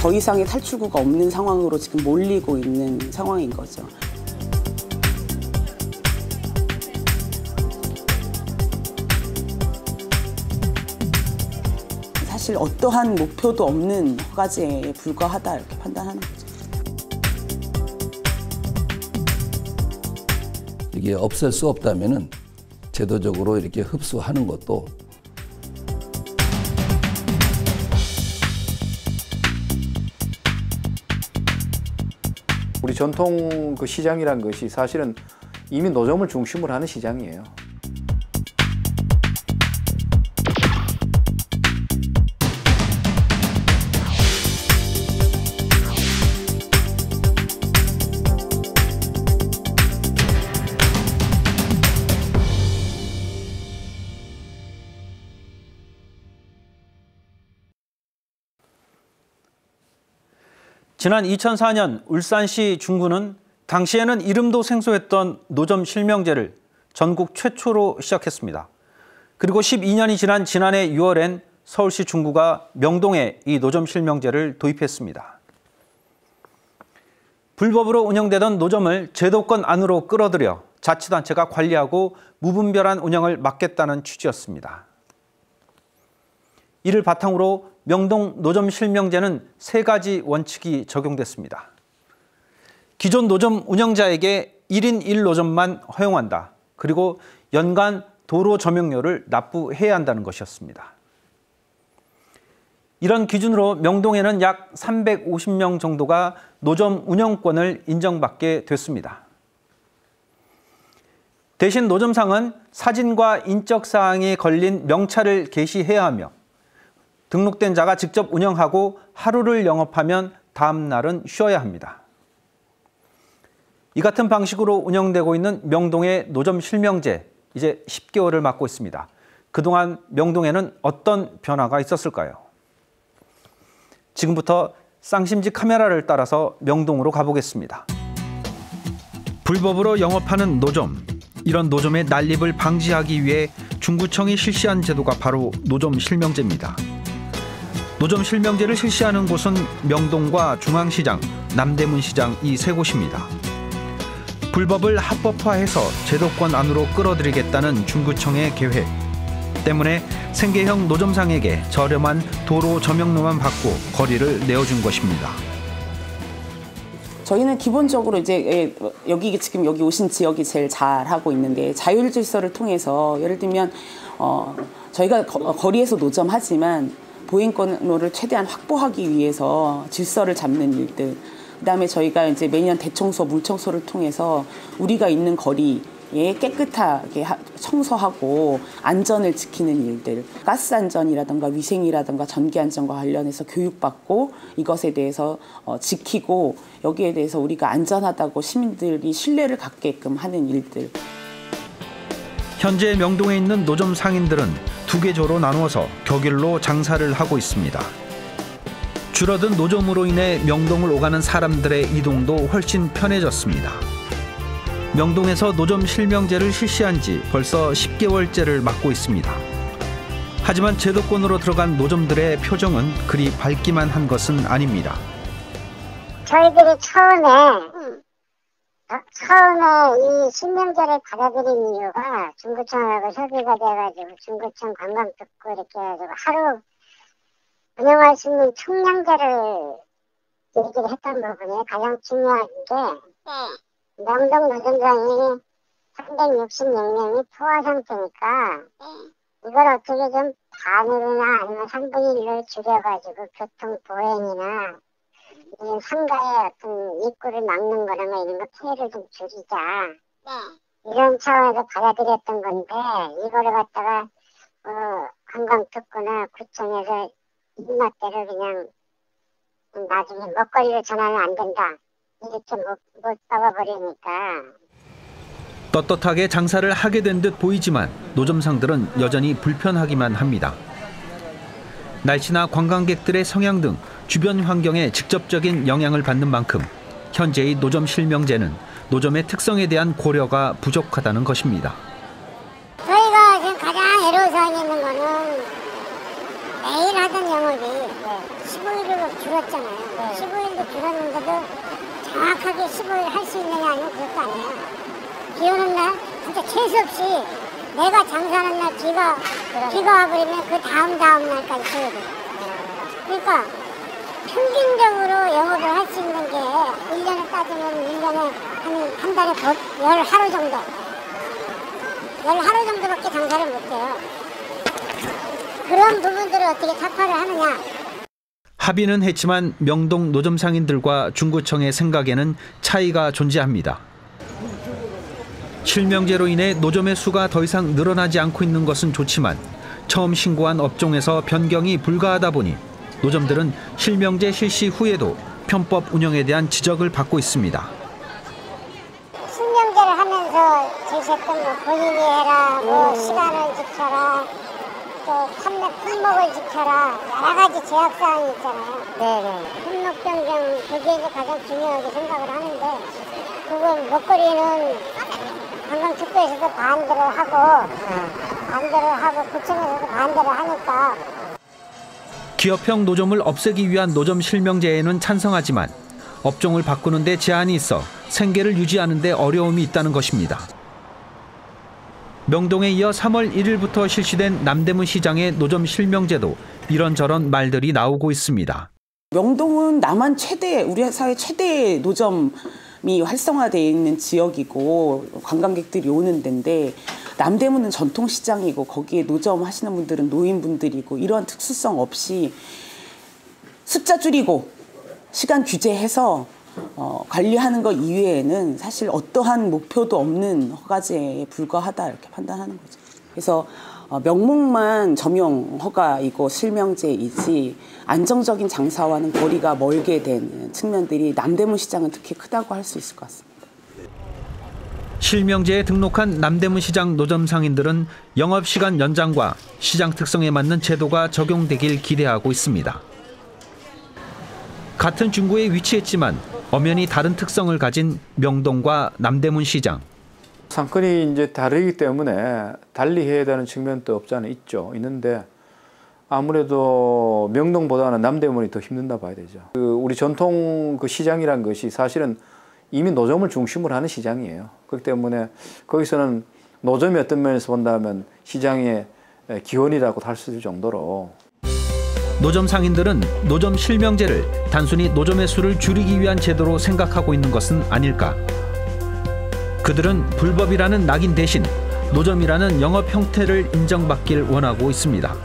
더 이상의 탈출구가 없는 상황으로 지금 몰리고 있는 상황인 거죠. 사실 어떠한 목표도 없는 허가제에 불과하다 이렇게 판단하는 거죠. 이게 없앨 수 없다면은 제도적으로 이렇게 흡수하는 것도 우리 전통 그 시장이란 것이 사실은 이미 노점을 중심으로 하는 시장이에요. 지난 2004년 울산시 중구는 당시에는 이름도 생소했던 노점 실명제를 전국 최초로 시작했습니다. 그리고 12년이 지난 지난해 6월엔 서울시 중구가 명동에 이 노점 실명제를 도입했습니다. 불법으로 운영되던 노점을 제도권 안으로 끌어들여 자치단체가 관리하고 무분별한 운영을 막겠다는 취지였습니다. 이를 바탕으로 명동 노점 실명제는 3가지 원칙이 적용됐습니다. 기존 노점 운영자에게 1인 1노점만 허용한다. 그리고 연간 도로 점용료를 납부해야 한다는 것이었습니다. 이런 기준으로 명동에는 약 350명 정도가 노점 운영권을 인정받게 됐습니다. 대신 노점상은 사진과 인적사항이 걸린 명찰을 게시해야 하며 등록된 자가 직접 운영하고 하루를 영업하면 다음 날은 쉬어야 합니다. 이 같은 방식으로 운영되고 있는 명동의 노점 실명제, 이제 10개월을 맞고 있습니다. 그동안 명동에는 어떤 변화가 있었을까요? 지금부터 쌍심지 카메라를 따라서 명동으로 가보겠습니다. 불법으로 영업하는 노점, 이런 노점의 난립을 방지하기 위해 중구청이 실시한 제도가 바로 노점 실명제입니다. 노점 실명제를 실시하는 곳은 명동과 중앙시장, 남대문시장 이 3곳입니다. 불법을 합법화해서 제도권 안으로 끌어들이겠다는 중구청의 계획 때문에 생계형 노점상에게 저렴한 도로 점용료만 받고 거리를 내어준 것입니다. 저희는 기본적으로 이제 지금 여기 오신 지역이 제일 잘하고 있는데 자율질서를 통해서 예를 들면 저희가 거리에서 노점하지만 보행권로를 최대한 확보하기 위해서 질서를 잡는 일들, 그다음에 저희가 이제 매년 대청소, 물청소를 통해서 우리가 있는 거리에 깨끗하게 청소하고 안전을 지키는 일들, 가스 안전이라든가 위생이라든가 전기 안전과 관련해서 교육받고 이것에 대해서 지키고 여기에 대해서 우리가 안전하다고 시민들이 신뢰를 갖게끔 하는 일들. 현재 명동에 있는 노점 상인들은 2개 조로 나누어서 격일로 장사를 하고 있습니다. 줄어든 노점으로 인해 명동을 오가는 사람들의 이동도 훨씬 편해졌습니다. 명동에서 노점 실명제를 실시한 지 벌써 10개월째를 맞고 있습니다. 하지만 제도권으로 들어간 노점들의 표정은 그리 밝기만 한 것은 아닙니다. 저희들이 처음에 이 실명제를 받아들인 이유가 중구청하고 협의가 돼가지고 중구청 관광특구 이렇게 해가지고 하루 운영할 수 있는 총량제를 얘기를 했던 부분이 가장 중요한 게 명동 노점장이 366명이 포화 상태니까 이걸 어떻게 좀 반으로나 아니면 3분의 1로 줄여가지고 교통 보행이나 이 상가의 어떤 입구를 막는 거나 이런 거 피해를 좀 줄이자 이런 차원에서 받아들였던 건데 이거를 갖다가 관광특구나 구청에서 입맛대로 그냥 나중에 먹거리로 전하면 안 된다 이렇게 못 박아버리니까. 떳떳하게 장사를 하게 된 듯 보이지만 노점상들은 여전히 불편하기만 합니다. 날씨나 관광객들의 성향 등 주변 환경에 직접적인 영향을 받는 만큼 현재의 노점 실명제는 노점의 특성에 대한 고려가 부족하다는 것입니다. 저희가 지금 가장 애로사항이 있는 거는 매일 하던 영업이 15일로 줄었잖아요. 15일도 줄었는데도 정확하게 15일 할 수 있느냐 아니면 그것도 아니에요. 비 오는 날 진짜 재수 없이 내가 장사하는 날 비가 와버리면 그 다음 날까지 써야 돼요. 그러니까 평균적으로 영업을 할 수 있는 게 1년에 따지면 1년에 한 달에 10하루 정도. 10하루 정도밖에 장사를 못해요. 그런 부분들을 어떻게 타파를 하느냐. 합의는 했지만 명동 노점 상인들과 중구청의 생각에는 차이가 존재합니다. 실명제로 인해 노점의 수가 더 이상 늘어나지 않고 있는 것은 좋지만 처음 신고한 업종에서 변경이 불가하다 보니 노점들은 실명제 실시 후에도 편법 운영에 대한 지적을 받고 있습니다. 실명제를 하면서 제시했던 본인이 해라, 시간을 지켜라, 또 판매 품목을 지켜라, 여러 가지 제약사항이 있잖아요. 품목 변경, 그게 이제 가장 중요하게 생각을 하는데 그건 먹거리는 관광특구에서도 반대를 하고 구청에서도 반대를 하니까. 기업형 노점을 없애기 위한 노점 실명제에는 찬성하지만 업종을 바꾸는 데 제한이 있어 생계를 유지하는 데 어려움이 있다는 것입니다. 명동에 이어 3월 1일부터 실시된 남대문 시장의 노점 실명제도 이런저런 말들이 나오고 있습니다. 명동은 남한 우리 사회 최대의 노점이 활성화되어 있는 지역이고 관광객들이 오는 데인데 남대문은 전통시장이고 거기에 노점 하시는 분들은 노인분들이고 이러한 특수성 없이 숫자 줄이고 시간 규제해서 관리하는 것 이외에는 사실 어떠한 목표도 없는 허가제에 불과하다 이렇게 판단하는 거죠. 그래서 명목만 점용 허가이고 실명제이지 안정적인 장사와는 거리가 멀게 된 측면들이 남대문 시장은 특히 크다고 할 수 있을 것 같습니다. 실명제에 등록한 남대문 시장 노점 상인들은 영업시간 연장과 시장 특성에 맞는 제도가 적용되길 기대하고 있습니다. 같은 중구에 위치했지만 엄연히 다른 특성을 가진 명동과 남대문 시장. 상권이 이제 다르기 때문에 달리 해야 되는 측면도 없지 않아 있는데 아무래도 명동보다는 남대문이 더 힘든다 봐야 되죠. 우리 전통 시장이란 것이 사실은 이미 노점을 중심으로 하는 시장이에요. 그렇기 때문에 거기서는 노점이 어떤 면에서 본다면 시장의 기원이라고 할 수 있을 정도로. 노점 상인들은 노점 실명제를 단순히 노점의 수를 줄이기 위한 제도로 생각하고 있는 것은 아닐까. 그들은 불법이라는 낙인 대신 노점이라는 영업 형태를 인정받길 원하고 있습니다.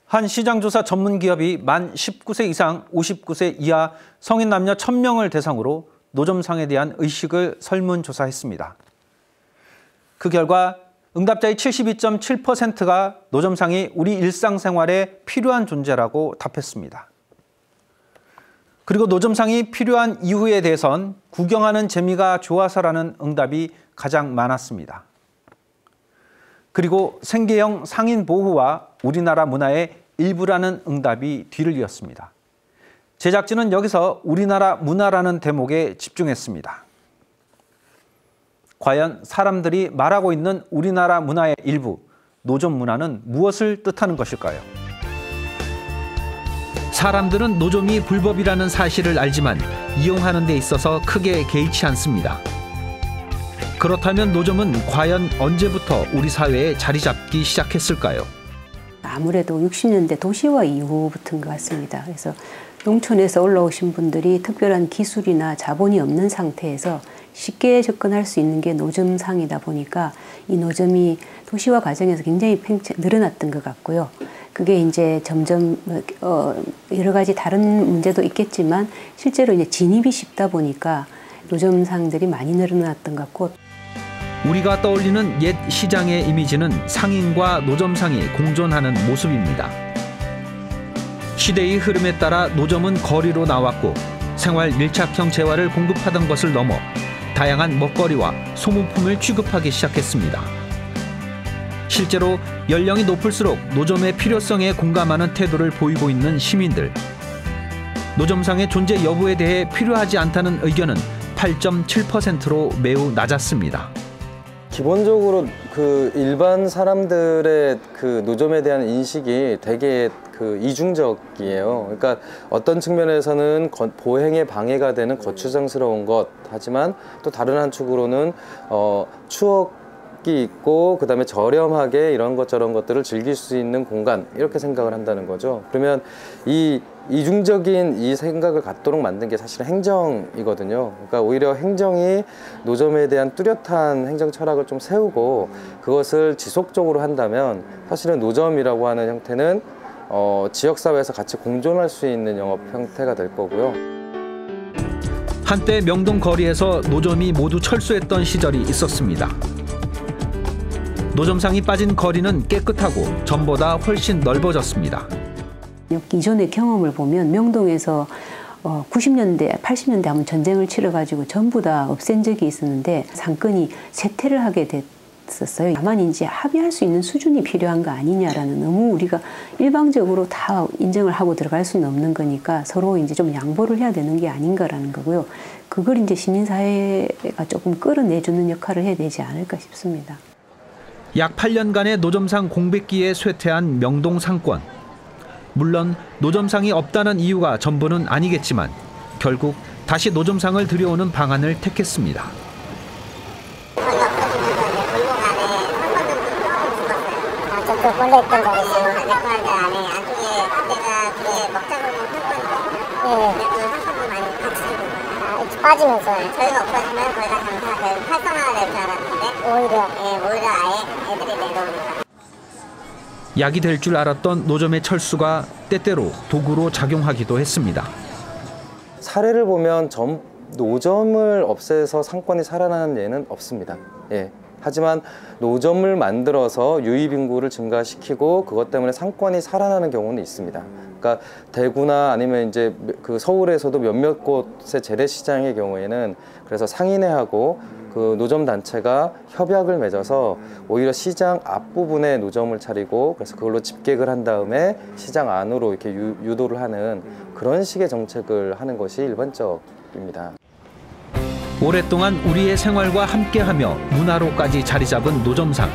한 시장조사 전문기업이 만 19세 이상 59세 이하 성인 남녀 1000명을 대상으로 노점상에 대한 의식을 설문조사했습니다. 그 결과 응답자의 72.7%가 노점상이 우리 일상생활에 필요한 존재라고 답했습니다. 그리고 노점상이 필요한 이유에 대해선 구경하는 재미가 좋아서라는 응답이 가장 많았습니다. 그리고 생계형 상인 보호와 우리나라 문화의 일부라는 응답이 뒤를 이었습니다. 제작진은 여기서 우리나라 문화라는 대목에 집중했습니다. 과연 사람들이 말하고 있는 우리나라 문화의 일부, 노점 문화는 무엇을 뜻하는 것일까요? 사람들은 노점이 불법이라는 사실을 알지만 이용하는 데 있어서 크게 개의치 않습니다. 그렇다면 노점은 과연 언제부터 우리 사회에 자리 잡기 시작했을까요? 아무래도 60년대 도시화 이후부터인 것 같습니다. 그래서 농촌에서 올라오신 분들이 특별한 기술이나 자본이 없는 상태에서 쉽게 접근할 수 있는 게 노점상이다 보니까 이 노점이 도시화 과정에서 굉장히 늘어났던 것 같고요. 그게 이제 점점 여러 가지 다른 문제도 있겠지만 실제로 이제 진입이 쉽다 보니까 노점상들이 많이 늘어났던 것 같고. 우리가 떠올리는 옛 시장의 이미지는 상인과 노점상이 공존하는 모습입니다. 시대의 흐름에 따라 노점은 거리로 나왔고 생활 밀착형 재화를 공급하던 것을 넘어 다양한 먹거리와 소모품을 취급하기 시작했습니다. 실제로 연령이 높을수록 노점의 필요성에 공감하는 태도를 보이고 있는 시민들. 노점상의 존재 여부에 대해 필요하지 않다는 의견은 8.7%로 매우 낮았습니다. 기본적으로 그 일반 사람들의 그 노점에 대한 인식이 되게 그 이중적이에요. 그러니까 어떤 측면에서는 보행에 방해가 되는 거추장스러운 것, 하지만 또 다른 한축으로는 추억이 있고 그다음에 저렴하게 이런 것 저런 것들을 즐길 수 있는 공간, 이렇게 생각을 한다는 거죠. 그러면 이 이중적인 이 생각을 갖도록 만든 게 사실은 행정이거든요. 그러니까 오히려 행정이 노점에 대한 뚜렷한 행정 철학을 좀 세우고 그것을 지속적으로 한다면 사실은 노점이라고 하는 형태는 지역사회에서 같이 공존할 수 있는 영업 형태가 될 거고요. 한때 명동 거리에서 노점이 모두 철수했던 시절이 있었습니다. 노점상이 빠진 거리는 깨끗하고 전보다 훨씬 넓어졌습니다. 이전의 경험을 보면 명동에서 90년대, 80년대 한번 전쟁을 치러가지고 전부 다 없앤 적이 있었는데 상권이 쇠퇴를 하게 됐었어요. 다만 이제 합의할 수 있는 수준이 필요한 거 아니냐라는, 너무 우리가 일방적으로 다 인정을 하고 들어갈 수는 없는 거니까 서로 이제 좀 양보를 해야 되는 게 아닌가라는 거고요. 그걸 이제 시민사회가 조금 끌어내주는 역할을 해야 되지 않을까 싶습니다. 약 8년간의 노점상 공백기에 쇠퇴한 명동 상권. 물론 노점상이 없다는 이유가 전부는 아니겠지만 결국 다시 노점상을 들여오는 방안을 택했습니다. 원래 있던 자리에서 레코드 안에 안쪽에 내가 그게 먹자골목 상권도 많이 같이 주고 빠지면서 저희가 없어지면 거기가 장사가 활성화될 줄 알았는데 오히려 아예 애들이 내려오니까. 약이 될 줄 알았던 노점의 철수가 때때로 도구로 작용하기도 했습니다. 사례를 보면 노점을 없애서 상권이 살아나는 예는 없습니다. 예. 하지만 노점을 만들어서 유입 인구를 증가시키고 그것 때문에 상권이 살아나는 경우는 있습니다. 그러니까 대구나 아니면 이제 그 서울에서도 몇몇 곳의 재래시장의 경우에는 그래서 상인회하고 그 노점 단체가 협약을 맺어서 오히려 시장 앞부분에 노점을 차리고 그래서 그걸로 집객을 한 다음에 시장 안으로 이렇게 유도를 하는 그런 식의 정책을 하는 것이 일반적입니다. 오랫동안 우리의 생활과 함께하며 문화로까지 자리 잡은 노점상.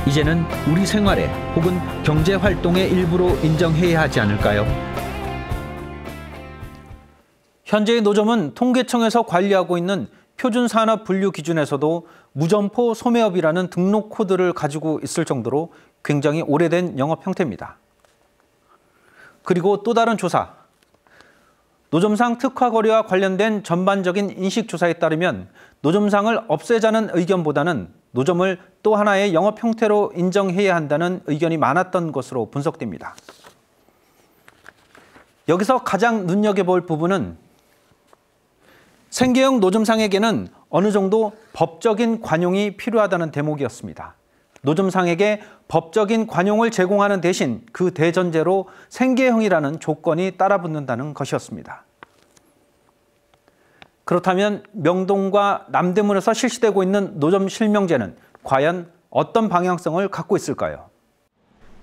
이제는 우리 생활에 혹은 경제활동의 일부로 인정해야 하지 않을까요? 현재의 노점은 통계청에서 관리하고 있는 표준산업분류 기준에서도 무점포 소매업이라는 등록 코드를 가지고 있을 정도로 굉장히 오래된 영업 형태입니다. 그리고 또 다른 조사. 노점상 특화거리와 관련된 전반적인 인식조사에 따르면 노점상을 없애자는 의견보다는 노점을 또 하나의 영업 형태로 인정해야 한다는 의견이 많았던 것으로 분석됩니다. 여기서 가장 눈여겨볼 부분은 생계형 노점상에게는 어느 정도 법적인 관용이 필요하다는 대목이었습니다. 노점상에게 법적인 관용을 제공하는 대신 그 대전제로 생계형이라는 조건이 따라붙는다는 것이었습니다. 그렇다면 명동과 남대문에서 실시되고 있는 노점 실명제는 과연 어떤 방향성을 갖고 있을까요?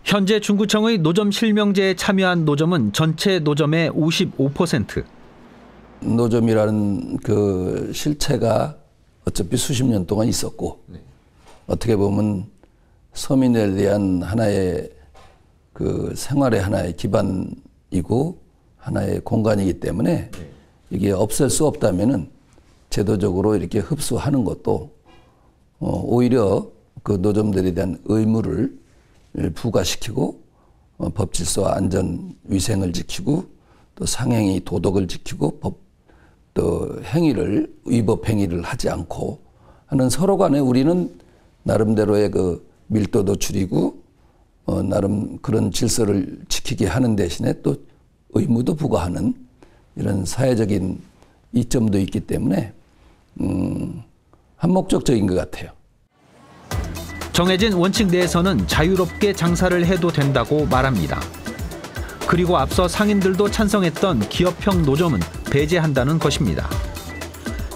현재 중구청의 노점 실명제에 참여한 노점은 전체 노점의 55%. 노점이라는 그 실체가 어차피 수십 년 동안 있었고 어떻게 보면 서민에 대한 하나의 그 생활의 하나의 기반이고 하나의 공간이기 때문에 이게 없앨 수 없다면은 제도적으로 이렇게 흡수하는 것도 오히려 그 노점들에 대한 의무를 부과시키고 법 질서와 안전 위생을 지키고 또 상행위 도덕을 지키고 또 행위를 위법 행위를 하지 않고 하는 서로 간에 우리는 나름대로의 그 밀도도 줄이고 나름 그런 질서를 지키게 하는 대신에 또 의무도 부과하는 이런 사회적인 이점도 있기 때문에 한목적적인 것 같아요. 정해진 원칙 내에서는 자유롭게 장사를 해도 된다고 말합니다. 그리고 앞서 상인들도 찬성했던 기업형 노점은 배제한다는 것입니다.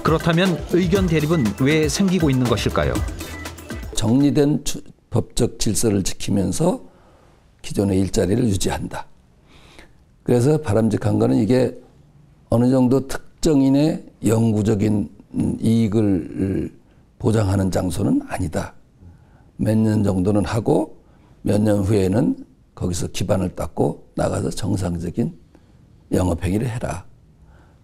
그렇다면 의견 대립은 왜 생기고 있는 것일까요? 정리된 법적 질서를 지키면서 기존의 일자리를 유지한다. 그래서 바람직한 거는 이게 어느 정도 특정인의 영구적인 이익을 보장하는 장소는 아니다. 몇 년 정도는 하고 몇 년 후에는 거기서 기반을 닦고 나가서 정상적인 영업행위를 해라.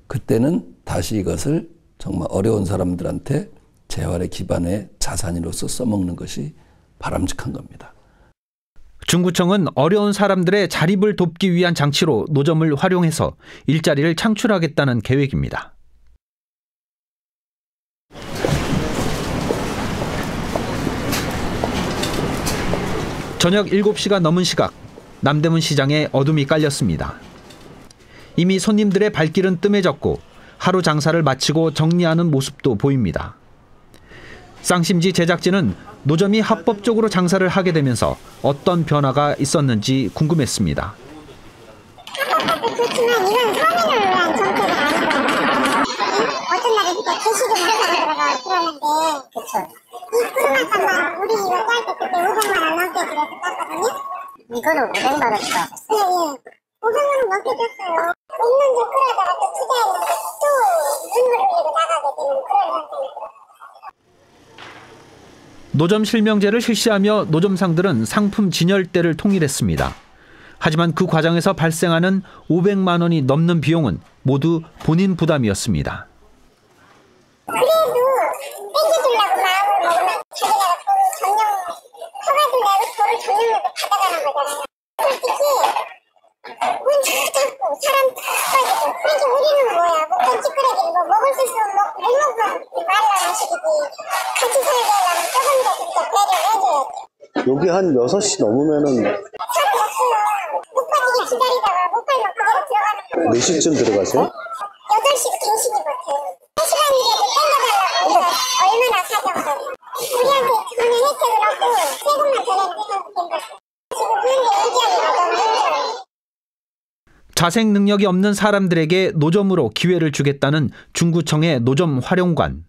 그때는 다시 이것을 정말 어려운 사람들한테 재활의 기반의 자산으로서 써먹는 것이 바람직한 겁니다. 중구청은 어려운 사람들의 자립을 돕기 위한 장치로 노점을 활용해서 일자리를 창출하겠다는 계획입니다. 저녁 7시가 넘은 시각, 남대문 시장에 어둠이 깔렸습니다. 이미 손님들의 발길은 뜸해졌고 하루 장사를 마치고 정리하는 모습도 보입니다. 쌍심지 제작진은 노점이 합법적으로 장사를 하게 되면서 어떤 변화가 있었는지 궁금했습니다. 그렇지만 이건 서민을 위한 정책은 아닌 거예요. 어떤 날에 개시금 회사가 들어가고 그러는데 그쵸. 이 코로나 때만 우리 이거 딸 때 그때 500만 원 넘게 들여서 땄거든요. 이거는 500만 원 들어갔어요? 네. 500만 원 넘게 줬어요. 1년 좀 끌어다가 또 투자했는데 또 눈물 흘리고 나가게 되는 그런 상태입니다. 노점 실명제를 실시하며 노점상들은 상품 진열대를 통일했습니다. 하지만 그 과정에서 발생하는 500만 원이 넘는 비용은 모두 본인 부담이었습니다. 그래도 땡겨주려고 마음을 먹으면 자기네가 돈을 전용 허가도 내고 돈을 전용으로 받아가는 거잖아요. 솔직히 문 닫고 사람 다 빠지고 그러지 우리는 뭐야 뭐 던지끄러기를 뭐 먹을 수 있으면 먹고 못 먹으면 말라 하시겠지. 같이 살려면 조금이라도 진짜 배려해줘야죠. 여기 한 6시 넘으면은 사람 없어요. 못 빠지게 기다리다가 못 팔면 그대로 들어가는 거예요. 몇 시쯤 들어가세요? 8시도 갱신이 못해요. 1시간이라도 땡겨달라고 해서 얼마나 사정거려요. 우리한테 전혀 혜택은 없고 세금만 더 내는 게 한국인 거죠. 지금 현재 얘기하기가 너무 힘들어요. 자생 능력이 없는 사람들에게 노점으로 기회를 주겠다는 중구청의 노점 활용관.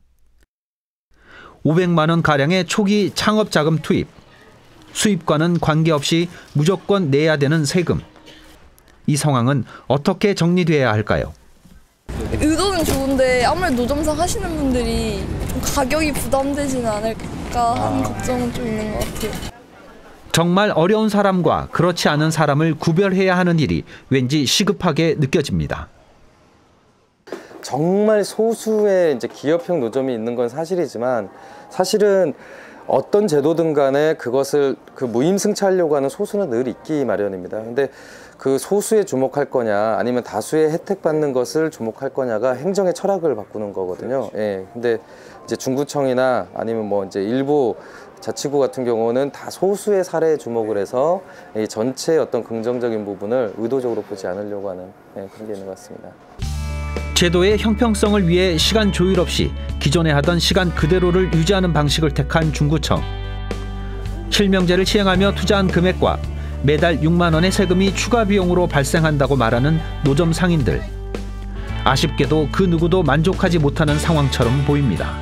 500만 원 가량의 초기 창업 자금 투입. 수입과는 관계없이 무조건 내야 되는 세금. 이 상황은 어떻게 정리돼야 할까요? 의도는 좋은데 아무래도 노점상 하시는 분들이 좀 가격이 부담되지는 않을까 하는 걱정은 좀 있는 것 같아요. 정말 어려운 사람과 그렇지 않은 사람을 구별해야 하는 일이 왠지 시급하게 느껴집니다. 정말 소수의 이제 기업형 노점이 있는 건 사실이지만 사실은 어떤 제도든 간에 그것을 무임승차하려고 하는 소수는 늘 있기 마련입니다. 근데 그 소수에 주목할 거냐 아니면 다수의 혜택 받는 것을 주목할 거냐가 행정의 철학을 바꾸는 거거든요. 예. 근데 이제 중구청이나 아니면 뭐 이제 일부 자치구 같은 경우는 다 소수의 사례에 주목을 해서 이 전체의 어떤 긍정적인 부분을 의도적으로 보지 않으려고 하는 그런 게 있는 것 같습니다. 제도의 형평성을 위해 시간 조율 없이 기존에 하던 시간 그대로를 유지하는 방식을 택한 중구청. 실명제를 시행하며 투자한 금액과 매달 6만 원의 세금이 추가 비용으로 발생한다고 말하는 노점 상인들. 아쉽게도 그 누구도 만족하지 못하는 상황처럼 보입니다.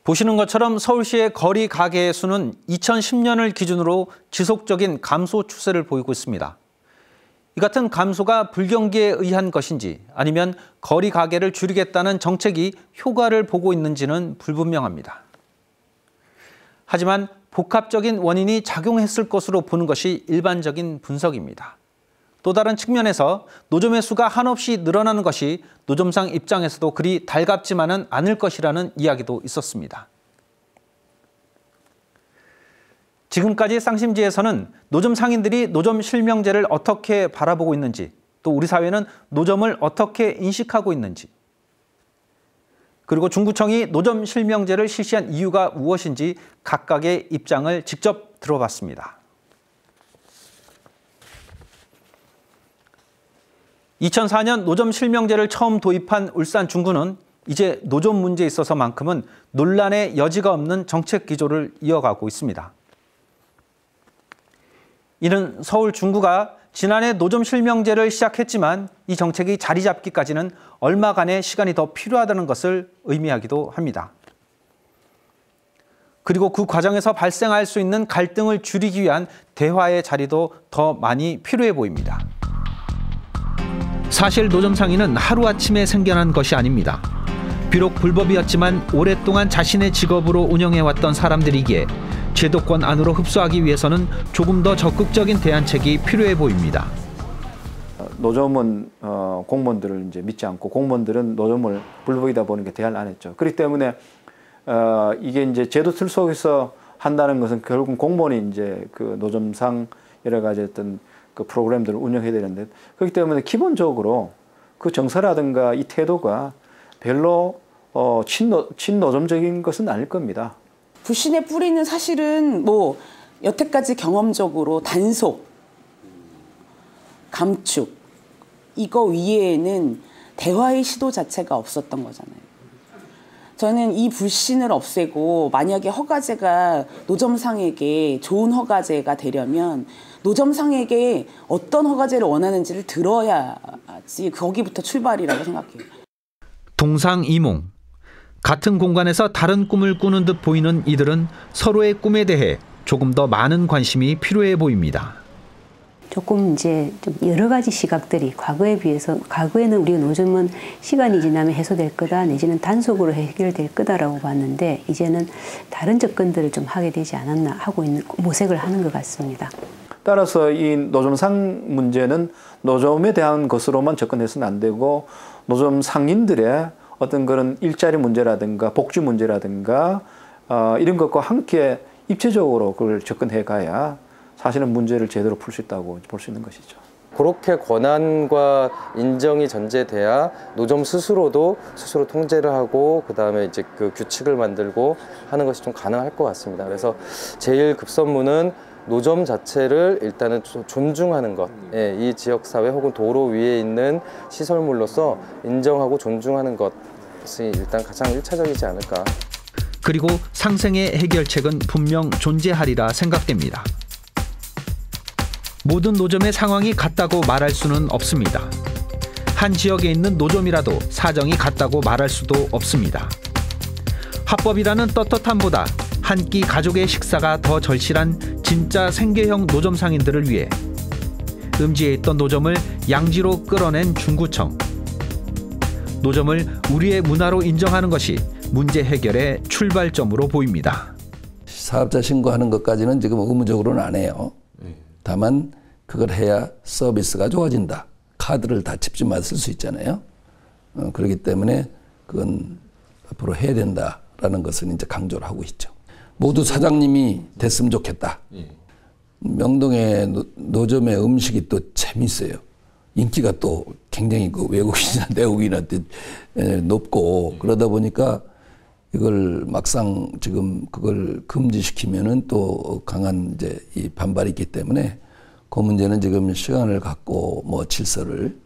보시는 것처럼 서울시의 거리 가게의 수는 2010년을 기준으로 지속적인 감소 추세를 보이고 있습니다. 이 같은 감소가 불경기에 의한 것인지 아니면 거리 가게를 줄이겠다는 정책이 효과를 보고 있는지는 불분명합니다. 하지만 복합적인 원인이 작용했을 것으로 보는 것이 일반적인 분석입니다. 또 다른 측면에서 노점의 수가 한없이 늘어나는 것이 노점상 입장에서도 그리 달갑지만은 않을 것이라는 이야기도 있었습니다. 지금까지 쌍심지에서는 노점 상인들이 노점 실명제를 어떻게 바라보고 있는지, 또 우리 사회는 노점을 어떻게 인식하고 있는지, 그리고 중구청이 노점 실명제를 실시한 이유가 무엇인지 각각의 입장을 직접 들어봤습니다. 2004년 노점 실명제를 처음 도입한 울산 중구는 이제 노점 문제에 있어서만큼은 논란의 여지가 없는 정책 기조를 이어가고 있습니다. 이는 서울 중구가 지난해 노점 실명제를 시작했지만 이 정책이 자리 잡기까지는 얼마간의 시간이 더 필요하다는 것을 의미하기도 합니다. 그리고 그 과정에서 발생할 수 있는 갈등을 줄이기 위한 대화의 자리도 더 많이 필요해 보입니다. 사실 노점 상인은 하루아침에 생겨난 것이 아닙니다. 비록 불법이었지만 오랫동안 자신의 직업으로 운영해왔던 사람들이기에 제도권 안으로 흡수하기 위해서는 조금 더 적극적인 대안책이 필요해 보입니다. 노점은 공무원들을 이제 믿지 않고 공무원들은 노점을 불법이다 보니까 대화를 안 했죠. 그렇기 때문에 이게 이제 제도 틀 속에서 한다는 것은 결국 공무원이 이제 그 노점상 여러 가지 어떤 그 프로그램들을 운영해야 되는데, 그렇기 때문에 기본적으로 그 정서라든가 이 태도가 별로 친노점적인 것은 아닐 겁니다. 불신의 뿌리는 사실은 뭐 여태까지 경험적으로 단속, 감축 이거 위에는 대화의 시도 자체가 없었던 거잖아요. 저는 이 불신을 없애고 만약에 허가제가 노점상에게 좋은 허가제가 되려면 노점상에게 어떤 허가제를 원하는지를 들어야지 거기부터 출발이라고 생각해요. 동상이몽. 같은 공간에서 다른 꿈을 꾸는 듯 보이는 이들은 서로의 꿈에 대해 조금 더 많은 관심이 필요해 보입니다. 조금 이제 좀 여러 가지 시각들이 과거에 비해서, 과거에는 우리가 노점은 시간이 지나면 해소될 거다 내지는 단속으로 해결될 거다라고 봤는데 이제는 다른 접근들을 좀 하게 되지 않았나 하고 있는 모색을 하는 것 같습니다. 따라서 이 노점상 문제는 노점에 대한 것으로만 접근해서는 안 되고 노점 상인들의 어떤 그런 일자리 문제라든가 복지 문제라든가 이런 것과 함께 입체적으로 그걸 접근해 가야 사실은 문제를 제대로 풀 수 있다고 볼 수 있는 것이죠. 그렇게 권한과 인정이 전제돼야 노점 스스로도 스스로 통제를 하고 그다음에 이제 그 규칙을 만들고 하는 것이 좀 가능할 것 같습니다. 그래서 제일 급선무는 노점 자체를 일단은 존중하는 것, 이 지역사회 혹은 도로 위에 있는 시설물로서 인정하고 존중하는 것이 일단 가장 1차적이지 않을까. 그리고 상생의 해결책은 분명 존재하리라 생각됩니다. 모든 노점의 상황이 같다고 말할 수는 없습니다. 한 지역에 있는 노점이라도 사정이 같다고 말할 수도 없습니다. 합법이라는 떳떳함보다 한 끼 가족의 식사가 더 절실한 진짜 생계형 노점 상인들을 위해 음지에 있던 노점을 양지로 끌어낸 중구청. 노점을 우리의 문화로 인정하는 것이 문제 해결의 출발점으로 보입니다. 사업자 신고하는 것까지는 지금 의무적으로는 안 해요. 다만 그걸 해야 서비스가 좋아진다. 카드를 다 집집마다 쓸 수 있잖아요. 그렇기 때문에 그건 앞으로 해야 된다라는 것을 이제 강조를 하고 있죠. 모두 사장님이 됐으면 좋겠다. 명동의 노점의 음식이 또 재밌어요. 인기가 또 굉장히 그 외국인이나 내국인이나 높고 그러다 보니까 이걸 막상 지금 그걸 금지시키면은 또 강한 이제 이 반발이 있기 때문에 그 문제는 지금 시간을 갖고 뭐 질서를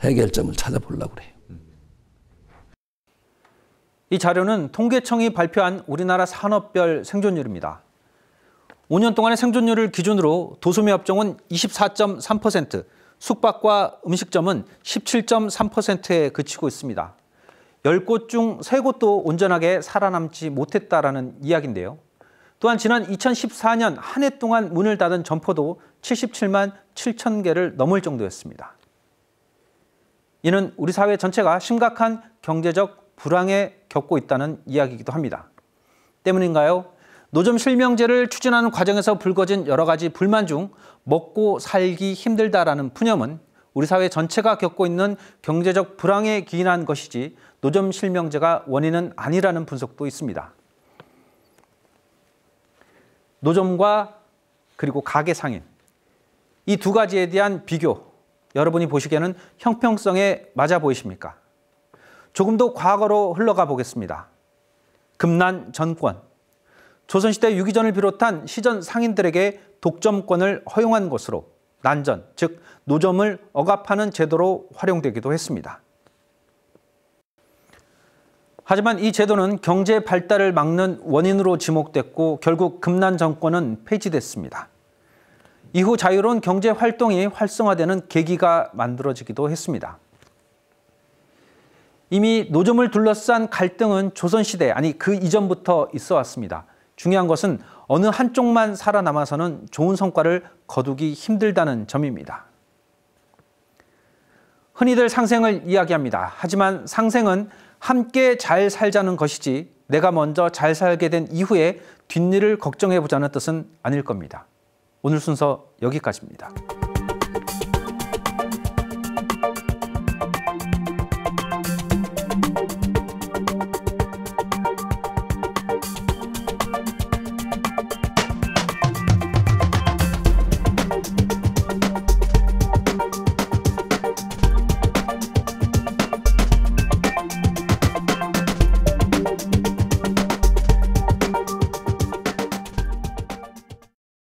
해결점을 찾아보려고 그래요. 이 자료는 통계청이 발표한 우리나라 산업별 생존율입니다. 5년 동안의 생존율을 기준으로 도소매 업종은 24.3%, 숙박과 음식점은 17.3%에 그치고 있습니다. 10곳 중 3곳도 온전하게 살아남지 못했다라는 이야기인데요. 또한 지난 2014년 한 해 동안 문을 닫은 점포도 77만 7천 개를 넘을 정도였습니다. 이는 우리 사회 전체가 심각한 경제적 불황에 겪고 있다는 이야기이기도 합니다. 때문인가요? 노점 실명제를 추진하는 과정에서 불거진 여러 가지 불만 중 먹고 살기 힘들다라는 푸념은 우리 사회 전체가 겪고 있는 경제적 불황에 기인한 것이지 노점 실명제가 원인은 아니라는 분석도 있습니다. 노점과 그리고 가게 상인, 이 두 가지에 대한 비교, 여러분이 보시기에는 형평성에 맞아 보이십니까? 조금 더 과거로 흘러가 보겠습니다. 금난 전권, 조선시대 유기전을 비롯한 시전 상인들에게 독점권을 허용한 것으로 난전, 즉 노점을 억압하는 제도로 활용되기도 했습니다. 하지만 이 제도는 경제 발달을 막는 원인으로 지목됐고 결국 금난 정권은 폐지됐습니다. 이후 자유로운 경제 활동이 활성화되는 계기가 만들어지기도 했습니다. 이미 노점을 둘러싼 갈등은 조선시대, 아니 그 이전부터 있어 왔습니다. 중요한 것은 어느 한쪽만 살아남아서는 좋은 성과를 거두기 힘들다는 점입니다. 흔히들 상생을 이야기합니다. 하지만 상생은 함께 잘 살자는 것이지 내가 먼저 잘 살게 된 이후에 뒷일을 걱정해보자는 뜻은 아닐 겁니다. 오늘 순서 여기까지입니다.